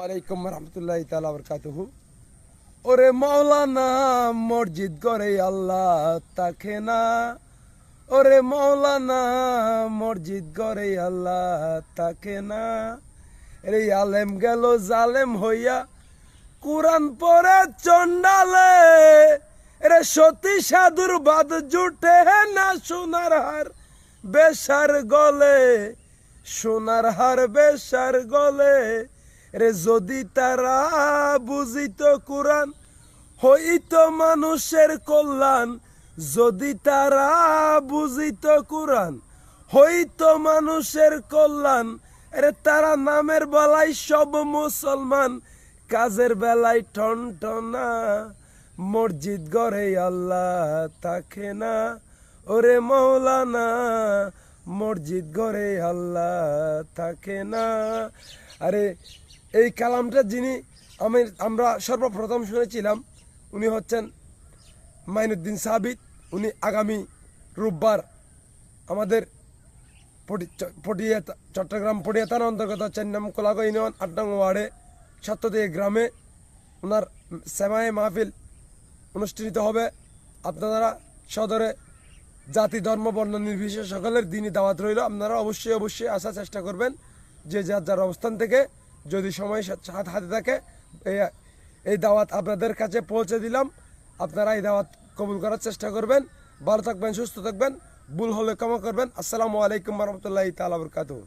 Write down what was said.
আলাইকুম রহমতুল্লাহ তাআলা বারাকাতুহু। ওরে মাওলানা মসজিদ করে আল্লাহ তাকে না, ওরে মাওলানা মসজিদ করে আল্লাহ তাকে না। রে আলেম গেল জালেম হইয়া কুরআন পড়ে চন্ডালে, রে সতী সাধুর বাদ জুটে না সোনার হার বেশার গলে, সোনার হার বেশার গলে। রে যদি তারা বুঝিত কুরআন হইত মানুষের কল্যাণ, যদি তারা বুঝিত কুরআন হইত মানুষের কল্যাণ। রে তারা নামের বেলায় সব মুসলমান, কাজের বেলায় টনটনা। মসজিদ গড়ে আল্লাহ তাকে না, ওরে মাওলানা মসজিদ গড়ে আল্লাহ তাকে না। আরে এই কালামটা যিনি আমরা সর্বপ্রথম শুনেছিলাম উনি হচ্ছেন মাইনুদ্দিন সাবিত। উনি আগামী রোববার আমাদের চট্টগ্রাম পটিয়া থানার অন্তর্গত 4 নং কোলাগো ইউনিয়ন 8 নং ওয়ার্ডে সত্যদী গ্রামে ওনার সেমায়ে মাহফিল অনুষ্ঠিত হবে। আপনারা সদরে জাতি ধর্ম বর্ণ নির্বিশেষে সকলের দিনই দাওয়াত রইল। আপনারা অবশ্যই আসার চেষ্টা করবেন, যে যার অবস্থান থেকে যদি সময় হাতে থাকে। এই দাওয়াত আপনাদের কাছে পৌঁছে দিলাম, আপনারা এই দাওয়াত কবুল করার চেষ্টা করবেন। ভালো থাকবেন, সুস্থ থাকবেন, ভুল হলে ক্ষমা করবেন। আসসালামু আলাইকুম রহমতুল্লাহি তাআলা বারাকাতুহু।